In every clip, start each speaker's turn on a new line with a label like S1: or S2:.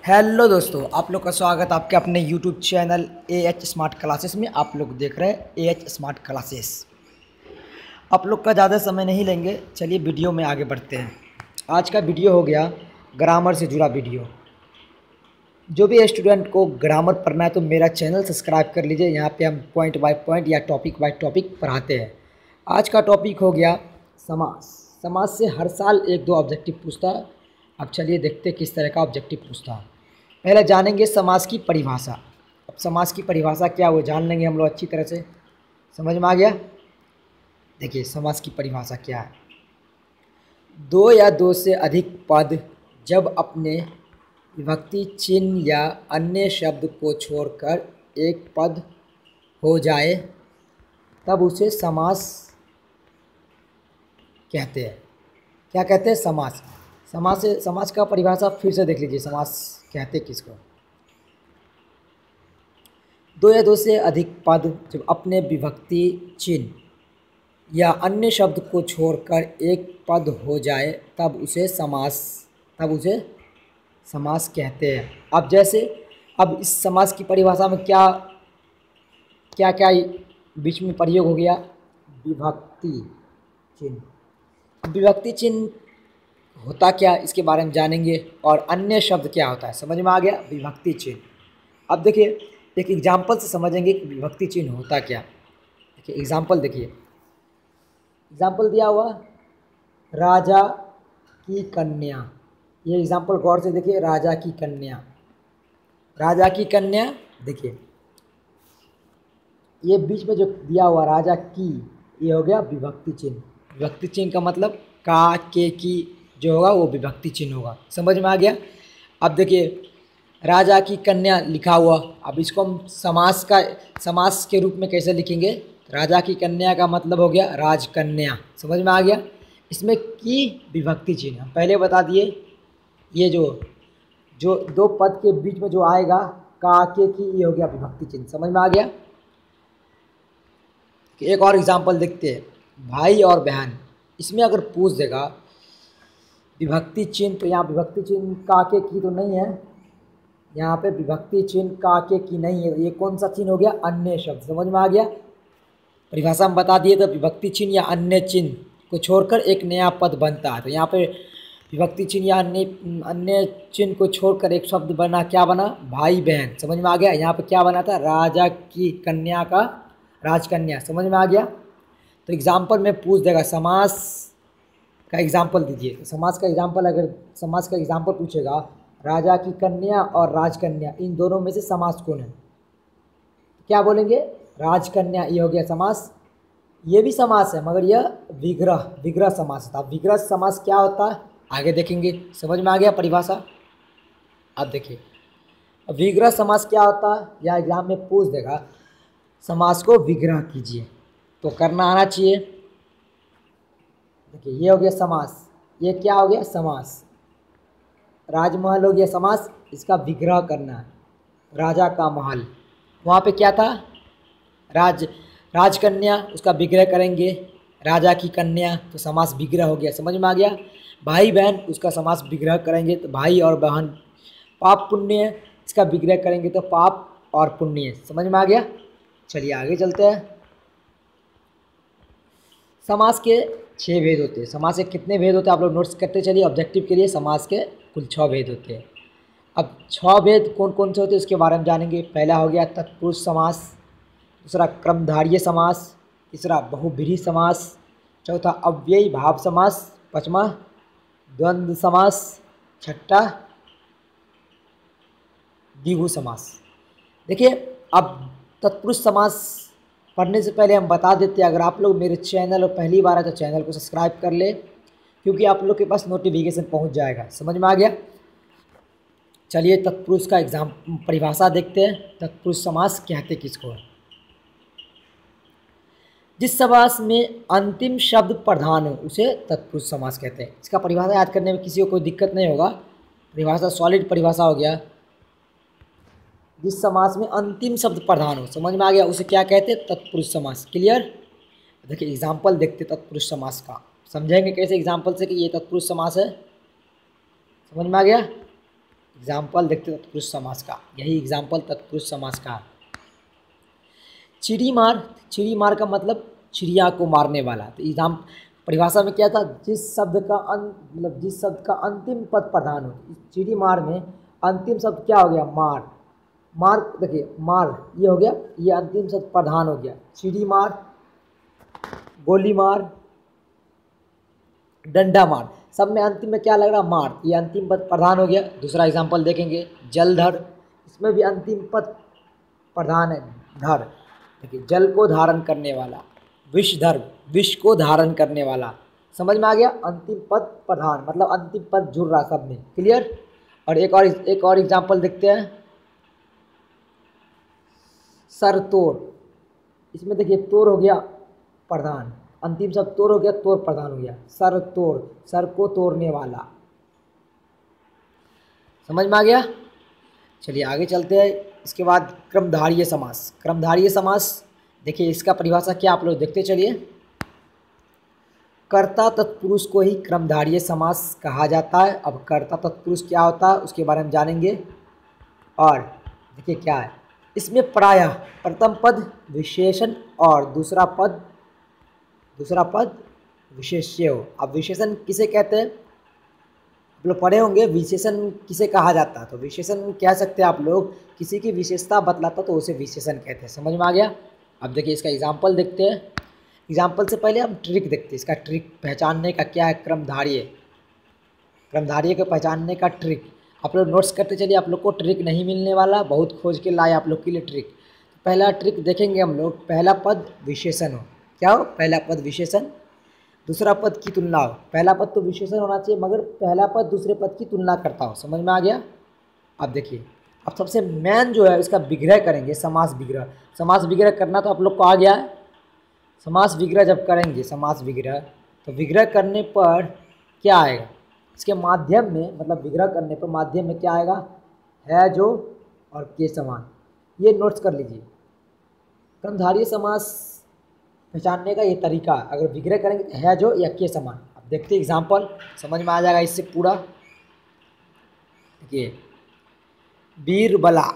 S1: Hello दोस्तों, आप लोग का स्वागत आपके अपने YouTube channel AH smart classes में। आप लोग देख रहे हैं एएच स्मार्ट क्लासेस। आप लोग का ज़्यादा समय नहीं लेंगे, चलिए वीडियो में आगे बढ़ते हैं। आज का वीडियो हो गया ग्रामर से जुड़ा वीडियो। जो भी स्टूडेंट को ग्रामर पढ़ना है तो मेरा चैनल सब्सक्राइब कर लीजिए। यहाँ पे हम पॉइंट बाय पॉइंट या टॉपिक बाय टॉपिक पढ़ाते हैं। आज का टॉपिक हो गया समास। समास से हर साल एक दो ऑब्जेक्टिव पूछता है। अब चलिए देखते हैं किस तरह का ऑब्जेक्टिव पूछता है। पहले जानेंगे समास की परिभाषा। अब समास की परिभाषा क्या वो जान लेंगे हम लोग अच्छी तरह से। समझ में आ गया? देखिए समास की परिभाषा क्या है। दो या दो से अधिक पद जब अपने विभक्ति चिन्ह या अन्य शब्द को छोड़कर एक पद हो जाए तब उसे समास कहते हैं। क्या कहते हैं? समास। समास का परिभाषा फिर से देख लीजिए। समास कहते किसको? दो या दो से अधिक पद जब अपने विभक्ति चिन्ह या अन्य शब्द को छोड़कर एक पद हो जाए तब उसे समास कहते हैं। अब जैसे अब इस समास की परिभाषा में क्या क्या क्या बीच में प्रयोग हो गया? विभक्ति चिन्ह। अब विभक्ति चिन्ह होता क्या इसके बारे में जानेंगे, और अन्य शब्द क्या होता है। समझ में आ गया? विभक्ति चिन्ह। अब देखिए एक एग्जाम्पल से समझेंगे कि विभक्ति चिन्ह होता क्या। देखिए एग्जाम्पल, देखिए एग्जाम्पल दिया हुआ राजा की कन्या। ये एग्जाम्पल गौर से देखिए। राजा की कन्या, राजा की कन्या। देखिए ये बीच में जो दिया हुआ राजा की, ये हो गया विभक्ति चिन्ह। विभक्ति चिन्ह का मतलब का, के, की जो होगा वो विभक्ति चिन्ह होगा। समझ में आ गया? अब देखिए राजा की कन्या लिखा हुआ। अब इसको हम समास के रूप में कैसे लिखेंगे? राजा की कन्या का मतलब हो गया राजकन्या। समझ में आ गया? इसमें की विभक्ति चिन्ह हम पहले बता दिए। ये जो जो दो पद के बीच में जो आएगा का, के, की, ये हो गया विभक्ति चिन्ह। समझ में आ गया? एक और एग्जाम्पल देखते हैं, भाई और बहन। इसमें अगर पूछ देगा विभक्ति चिन्ह, तो यहाँ विभक्ति चिन्ह का, के, की तो नहीं है। यहाँ पे विभक्ति चिन्ह का, के, की नहीं है। ये कौन सा चिन्ह हो गया? अन्य शब्द। समझ में आ गया? परिभाषा में बता दिए तो विभक्ति चिन्ह या अन्य चिन्ह को छोड़कर एक नया पद बनता है। तो यहाँ पे विभक्ति चिन्ह या अन्य चिन्ह को छोड़कर एक शब्द बना। क्या बना? भाई बहन। समझ में आ गया? यहाँ पे क्या बना था? राजा की कन्या का राजकन्या। समझ में आ गया? तो एग्जाम्पल में पूछ देगा समास का एग्जाम्पल दीजिए। तो समास का एग्जाम्पल पूछेगा राजा की कन्या और राजकन्या, इन दोनों में से समास कौन है? क्या बोलेंगे? राजकन्या। ये हो गया समास। ये भी समास है मगर यह विग्रह समास था। विग्रह समास क्या होता है आगे देखेंगे। समझ में आ गया परिभाषा? अब देखिए विग्रह समास क्या होता है, या एग्जाम में पूछ देगा समास को विग्रह कीजिए तो करना आना चाहिए। देखिए ये हो गया समास। ये क्या हो गया? समास। राजमहल हो गया समास, इसका विग्रह करना है। राजा का महल, वहाँ पे क्या था? राजकन्या, उसका विग्रह करेंगे। राजा की कन्या, तो समास विग्रह हो गया। समझ में आ गया? भाई बहन, उसका समास विग्रह करेंगे तो भाई और बहन। पाप पुण्य, इसका विग्रह करेंगे तो पाप और पुण्य। समझ में आ गया? चलिए आगे चलते हैं। समास के 6 भेद होते हैं। समास के कितने भेद होते हैं आप लोग नोट्स करते चलिए। ऑब्जेक्टिव के लिए समास के कुल 6 भेद होते हैं। अब 6 भेद कौन कौन से होते हैं उसके बारे में जानेंगे। पहला हो गया तत्पुरुष समास, दूसरा क्रमधारय समास, तीसरा बहुब्रीहि समास, चौथा अव्ययी भाव समास, पांचवा द्वंद्व समास, छठा द्विगु समास। देखिए अब तत्पुरुष समास पढ़ने से पहले हम बता देते हैं, अगर आप लोग मेरे चैनल और पहली बार है तो चैनल को सब्सक्राइब कर ले, क्योंकि आप लोग के पास नोटिफिकेशन पहुंच जाएगा। समझ में आ गया? चलिए तत्पुरुष का परिभाषा देखते हैं। तत्पुरुष समास कहते किसको? जिस समास में अंतिम शब्द प्रधान हो उसे तत्पुरुष समास कहते हैं। इसका परिभाषा याद करने में किसी को कोई दिक्कत नहीं होगा। परिभाषा सॉलिड परिभाषा हो गया। जिस समास में अंतिम शब्द प्रधान हो, समझ में आ गया, उसे क्या कहते हैं? तत्पुरुष समास। क्लियर? देखिए एग्जाम्पल देखते तत्पुरुष समास का, समझेंगे कैसे एग्जाम्पल से कि ये तत्पुरुष समास है। समझ में आ गया? एग्जाम्पल देखते तत्पुरुष समास का, यही एग्जाम्पल तत्पुरुष समास का। चिड़ी मार, चिड़ी मार का मतलब चिड़िया को मारने वाला। तो एग्जाम परिभाषा में क्या था, जिस शब्द का मतलब जिस शब्द का अंतिम पद प्रधान हो। इस चिड़ी मार में अंतिम शब्द क्या हो गया, मार। मार देखिए, मार ये हो गया, ये अंतिम शब्द प्रधान हो गया। चिड़ी मार, गोली मार, डंडा मार, सब में अंतिम में क्या लग रहा, मार, ये अंतिम पद प्रधान हो गया। दूसरा एग्जाम्पल देखेंगे, जलधर, इसमें भी अंतिम पद प्रधान है, धर। देखिए, जल को धारण करने वाला। विषधर, विष को धारण करने वाला। समझ में आ गया, अंतिम पद प्रधान मतलब अंतिम पद जुड़ रहा सब में। क्लियर। और एक और एग्जाम्पल देखते हैं, सर तोड़, इसमें देखिए तोड़ हो गया प्रधान, अंतिम शब्द तोड़ हो गया, तोड़ प्रधान हो गया। सर तोड़, सर को तोड़ने वाला। समझ में आ गया। चलिए आगे चलते हैं। इसके बाद क्रमधारीय समास। क्रमधारीय समास देखिए, इसका परिभाषा क्या आप लोग देखते चलिए। कर्ता तत्पुरुष को ही क्रमधारीय समास कहा जाता है। अब कर्ता तत्पुरुष क्या होता है उसके बारे में जानेंगे। और देखिए क्या है, इसमें प्रायः प्रथम पद विशेषण और दूसरा पद विशेष्य हो। अब विशेषण किसे कहते हैं, आप लोग पढ़े होंगे विशेषण किसे कहा जाता है। तो विशेषण कह सकते हैं आप लोग, किसी की विशेषता बतलाता तो उसे विशेषण कहते हैं। समझ में आ गया। अब देखिए इसका एग्जाम्पल देखते हैं। एग्जाम्पल से पहले हम ट्रिक देखते हैं। इसका ट्रिक पहचानने का क्या है, क्रमधारीय को पहचानने का ट्रिक आप लोग नोट्स करते चलिए। आप लोग को ट्रिक नहीं मिलने वाला, बहुत खोज के लाए आप लोग के लिए ट्रिक। पहला ट्रिक देखेंगे हम लोग, पहला पद विशेषण हो। क्या हो, पहला पद विशेषण, दूसरा पद की तुलना हो। पहला पद तो विशेषण होना चाहिए, मगर पहला पद दूसरे पद की तुलना करता हो। समझ में आ गया। अब देखिए, अब सबसे मेन जो है इसका विग्रह करेंगे, समास विग्रह। समास विग्रह करना तो आप लोग को आ गया है। समास विग्रह जब करेंगे, समास विग्रह, तो विग्रह करने पर क्या आएगा, इसके माध्यम में मतलब विग्रह करने पर माध्यम में क्या आएगा, है जो और के समान। ये नोट्स कर लीजिए। क्रमधारीय समास पहचानने का ये तरीका, अगर विग्रह करेंगे तो है जो या के समान। अब देखते हैं एग्जाम्पल, समझ में आ जाएगा इससे पूरा। देखिए, बीरबला,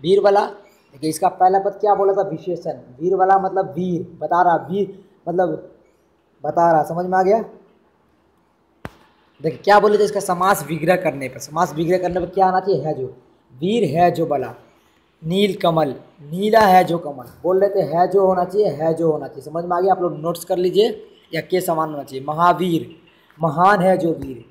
S1: बीरबला देखिए इसका पहला पद क्या बोला था, विशेषण। बीरबला मतलब वीर, बता रहा, वीर मतलब बता रहा। समझ में आ गया। देखिए क्या बोले थे, इसका समास विग्रह करने पर, समास विग्रह करने पर क्या आना चाहिए, है जो। वीर है जो बला। नील कमल, नीला है जो कमल। बोल रहे थे है जो होना चाहिए, है जो होना चाहिए। समझ में आ गया। आप लोग नोट्स कर लीजिए, या के समान होना चाहिए। महावीर, महान है जो वीर।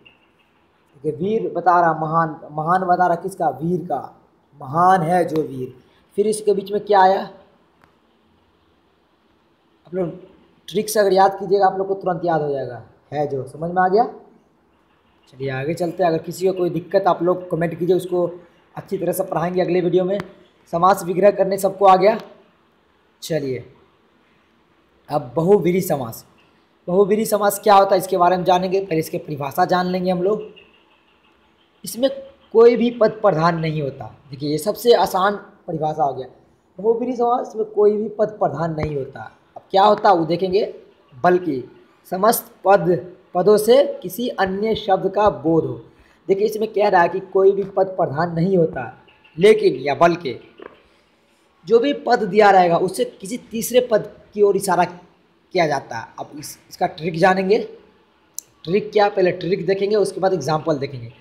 S1: देखिए वीर बता रहा, महान, महान बता रहा किसका, वीर का। महान है जो वीर। फिर इसके बीच में क्या आया, आप लोग ट्रिक से अगर याद कीजिएगा आप लोग को तुरंत याद हो जाएगा, है जो। समझ में आ गया। चलिए आगे चलते हैं। अगर किसी को कोई दिक्कत आप लोग कमेंट कीजिए, उसको अच्छी तरह से पढ़ाएंगे अगले वीडियो में। समास विग्रह करने सबको आ गया। चलिए अब बहुव्रीहि समास। बहुव्रीहि समास क्या होता है इसके बारे में जानेंगे। पहले इसके परिभाषा जान लेंगे हम लोग। इसमें कोई भी पद प्रधान नहीं होता। देखिए ये सबसे आसान परिभाषा हो गया। बहुव्रीहि समास में कोई भी पद प्रधान नहीं होता। अब क्या होता है वो देखेंगे। बल्कि समस्त पदों से किसी अन्य शब्द का बोध हो। देखिए इसमें कह रहा है कि कोई भी पद प्रधान नहीं होता, लेकिन या बल्कि जो भी पद दिया रहेगा उससे किसी तीसरे पद की ओर इशारा किया जाता है। अब इसका ट्रिक जानेंगे। ट्रिक क्या, पहले ट्रिक देखेंगे उसके बाद एग्जाम्पल देखेंगे।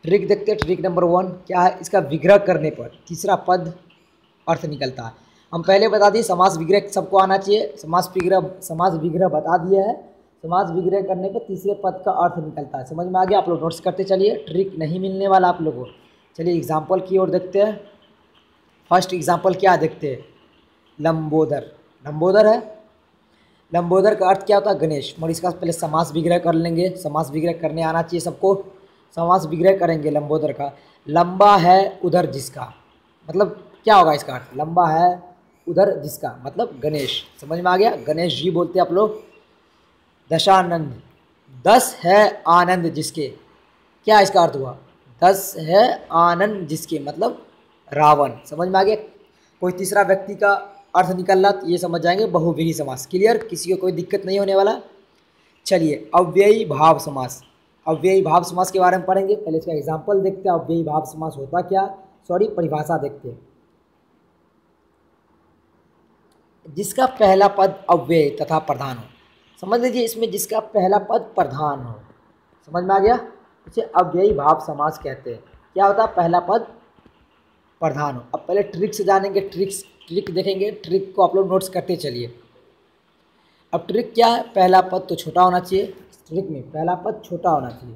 S1: ट्रिक देखते हैं। ट्रिक नंबर 1 क्या है, इसका विग्रह करने पर तीसरा पद अर्थ निकलता है। हम पहले बता दिए समास विग्रह सबको आना चाहिए। समास विग्रह बता दिया है। समास विग्रह करने पर तीसरे पद का अर्थ निकलता है। समझ में आ गया। आप लोग नोट्स करते चलिए, ट्रिक नहीं मिलने वाला आप लोगों को। चलिए एग्जाम्पल की ओर देखते हैं। फर्स्ट एग्जाम्पल क्या देखते हैं, लंबोदर। लंबोदर है, लंबोदर का अर्थ क्या होता है, गणेश। मगर इसका पहले समास विग्रह कर लेंगे। समास विग्रह करने आना चाहिए सबको। समास विग्रह करेंगे लंबोदर का। लंबा है उधर जिसका, मतलब क्या होगा इसका अर्थ, लंबा है उधर जिसका मतलब गणेश। समझ में आ गया। गणेश जी बोलते हैं आप लोग। दशानंद, 10 है आनंद जिसके, क्या इसका अर्थ हुआ, 10 है आनंद जिसके मतलब रावण। समझ में आ गया। कोई तीसरा व्यक्ति का अर्थ निकलना तो ये समझ जाएंगे बहुव्रीहि समास। क्लियर, किसी को कोई दिक्कत नहीं होने वाला। चलिए अव्ययी भाव समास। अव्ययी भाव समास के बारे में पढ़ेंगे। पहले इसका एग्जाम्पल देखते हैं, अव्ययी भाव समास होता क्या, सॉरी परिभाषा देखते हैं। जिसका पहला पद अव्यय तथा प्रधान हो, समझ लीजिए इसमें जिसका पहला पद प्रधान हो, समझ में आ गया, इसे अव्ययी भाव समास कहते हैं। क्या होता है, पहला पद प्रधान हो। अब पहले ट्रिक से जानेंगे, ट्रिक देखेंगे, ट्रिक को आप लोग नोट्स करते चलिए। अब ट्रिक क्या है, पहला पद तो छोटा होना चाहिए, ट्रिक में पहला पद छोटा होना चाहिए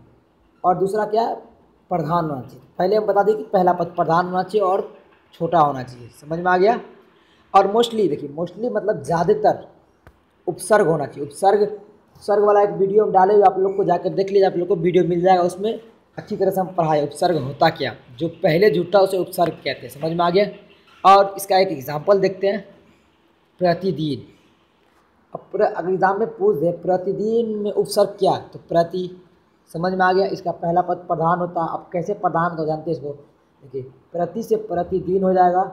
S1: और दूसरा क्या है, प्रधान होना चाहिए। पहले हम बता दें कि पहला पद प्रधान होना चाहिए और छोटा होना चाहिए, समझ में आ गया। और मोस्टली देखिए, मोस्टली मतलब ज़्यादातर उपसर्ग होना चाहिए। उपसर्ग वाला एक वीडियो हम डाले हुए, आप लोग को जाकर देख लीजिए, आप लोग को वीडियो मिल जाएगा, उसमें अच्छी तरह से हम पढ़ाए उपसर्ग होता क्या, जो पहले जुड़ता है उसे उपसर्ग कहते हैं, समझ में आ गया। और इसका एक एग्जाम्पल देखते हैं, प्रतिदिन। अब अगर एग्जाम में पूछ दे प्रतिदिन में उपसर्ग क्या, तो प्रति, समझ में आ गया। इसका पहला पद प्रधान होता है। अब कैसे प्रधान तो जानते हैं इसको, देखिए प्रति से प्रतिदिन हो जाएगा,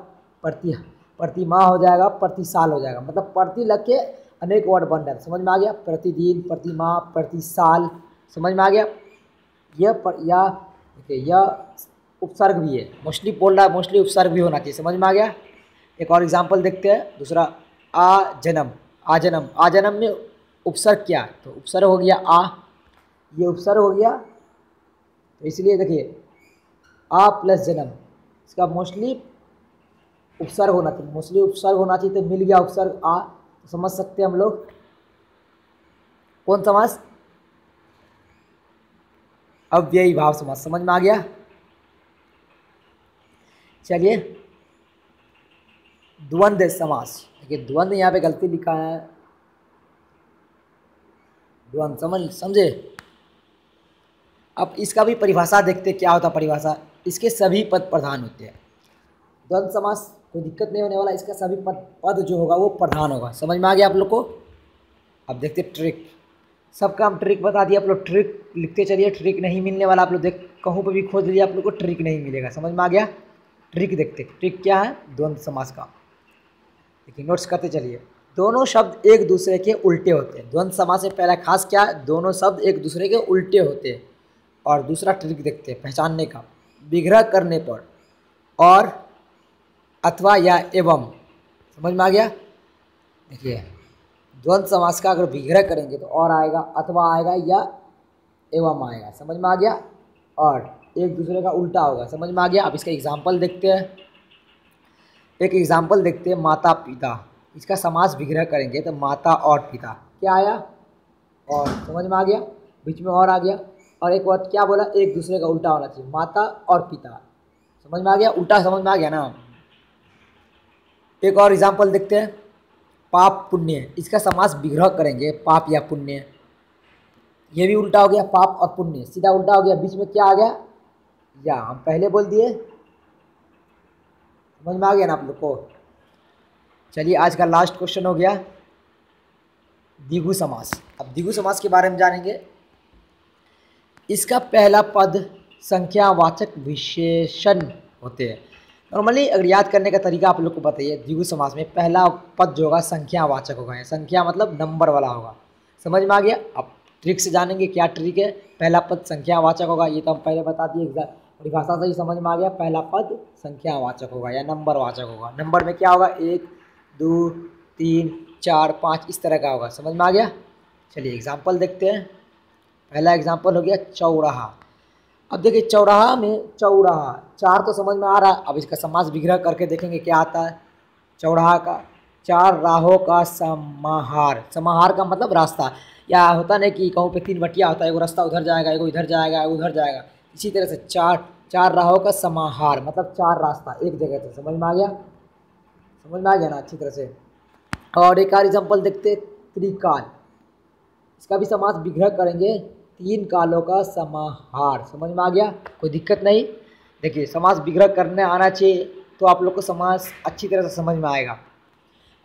S1: प्रति माह हो जाएगा, प्रति साल हो जाएगा, मतलब प्रति लग के अनेक वर्ड बन रहा है, समझ में आ गया। प्रतिदिन, प्रति माह, प्रति साल, समझ में आ गया। देखिए यह उपसर्ग भी है, मोस्टली बोल रहा है, मोस्टली उपसर्ग भी होना चाहिए, समझ में आ गया। एक और एग्जाम्पल देखते हैं, दूसरा आजन्म। आजन्म में उपसर्ग क्या, तो उपसर्ग हो गया आ, ये उपसर्ग हो गया, तो इसलिए देखिए आ प्लस जन्म, इसका मोस्टली उपसर्ग होना चाहिए, मोस्टली उपसर्ग होना चाहिए, तो मिल गया उपसर्ग आ, तो समझ सकते हैं हम लोग कौन समास, अव्ययी भाव समास, समझ में आ गया। चलिए द्वंद्व समास, देखिए द्वंद्व यहाँ पे गलती लिखा है, द्वंद्व समझे। अब इसका भी परिभाषा देखते क्या होता परिभाषा, इसके सभी पद प्रधान होते हैं। द्वंद्व समास कोई दिक्कत नहीं होने वाला, इसका सभी पद जो होगा वो प्रधान होगा, समझ में आ गया आप लोग को। अब देखते ट्रिक, सबका हम ट्रिक बता दिया, आप लोग ट्रिक लिखते चलिए, ट्रिक नहीं मिलने वाला, आप लोग देख कहूँ पर भी खोज लीजिए, आप लोग को ट्रिक नहीं मिलेगा, समझ में आ गया। ट्रिक देखते, ट्रिक क्या है द्वंद्व समास का, देखिए नोट्स करते चलिए। दोनों शब्द एक दूसरे के उल्टे होते हैं, द्वंद्व समास में पहला खास क्या है, दोनों शब्द एक दूसरे के उल्टे होते हैं। और दूसरा ट्रिक देखते हैं पहचानने का, विग्रह करने पर और अथवा या एवं, समझ में आ गया। देखिए द्वंद्व समास का अगर विग्रह करेंगे तो और आएगा, अथवा आएगा या एवं आएगा, समझ में आ गया। और एक दूसरे का उल्टा होगा, समझ में आ गया। अब इसका एग्जाम्पल देखते हैं, एक एग्जाम्पल देखते हैं, माता पिता, इसका समास विग्रह करेंगे तो माता और पिता, क्या आया और, समझ में आ गया, बीच में और आ गया। और एक बात क्या बोला, एक दूसरे का उल्टा होना चाहिए, माता और पिता, समझ में आ गया, उल्टा समझ में आ गया ना। एक और एग्जाम्पल देखते हैं, पाप पुण्य, इसका समास विग्रह करेंगे पाप या पुण्य, ये भी उल्टा हो गया, पाप और पुण्य सीधा उल्टा हो गया, बीच में क्या आ गया या, हम पहले बोल दिए, समझ में आ गया ना आप लोग को। चलिए आज का लास्ट क्वेश्चन हो गया द्विगु समास। अब द्विगु समास के बारे में जानेंगे। इसका पहला पद संख्यावाचक विशेषण होते हैं। नॉर्मली अगर याद करने का तरीका आप लोग को बताइए, द्विगु समास में पहला पद जो होगा संख्यावाचक होगा, संख्या मतलब नंबर वाला होगा, समझ में आ गया। अब ट्रिक से जानेंगे क्या ट्रिक है, पहला पद संख्यावाचक होगा, ये तो हम पहले बता दिए, परिभाषा से ही समझ में आ गया, पहला पद संख्यावाचक होगा या नंबर वाचक होगा। नंबर में क्या होगा, 1 2 3 4 5 इस तरह का होगा, समझ में आ गया। चलिए एग्जाम्पल देखते हैं, पहला एग्जाम्पल हो गया चौराहा। अब देखिए चौराहा में, चौराहा चार तो समझ में आ रहा है, अब इसका समास विग्रह करके देखेंगे क्या आता है। चौराहा का, चार राहों का समाहार, समाहार का मतलब रास्ता, या होता नहीं कि कहूँ पे 3 बटिया होता है, एगो रास्ता उधर जाएगा, एगो इधर जाएगा, एगो उधर जाएगा, इसी तरह से चार राहों का समाहार मतलब 4 रास्ता एक जगह से, समझ में आ गया, समझ में आ गया ना अच्छी तरह से। और एक और एग्जाम्पल देखते, त्रिकाल, इसका भी समास विग्रह करेंगे, 3 कालों का समाहार, समझ में आ गया, कोई दिक्कत नहीं। देखिए समास विग्रह करने आना चाहिए तो आप लोग को समास अच्छी तरह से समझ में आएगा।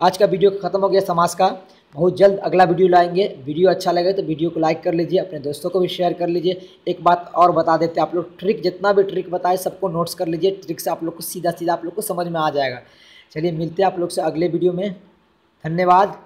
S1: आज का वीडियो खत्म हो गया समास का, बहुत जल्द अगला वीडियो लाएंगे। वीडियो अच्छा लगे तो वीडियो को लाइक कर लीजिए, अपने दोस्तों को भी शेयर कर लीजिए। एक बात और बता देते हैं, आप लोग ट्रिक, जितना भी ट्रिक बताए सबको नोट्स कर लीजिए, ट्रिक से आप लोग को सीधा आप लोग को समझ में आ जाएगा। चलिए मिलते हैं आप लोग से अगले वीडियो में, धन्यवाद।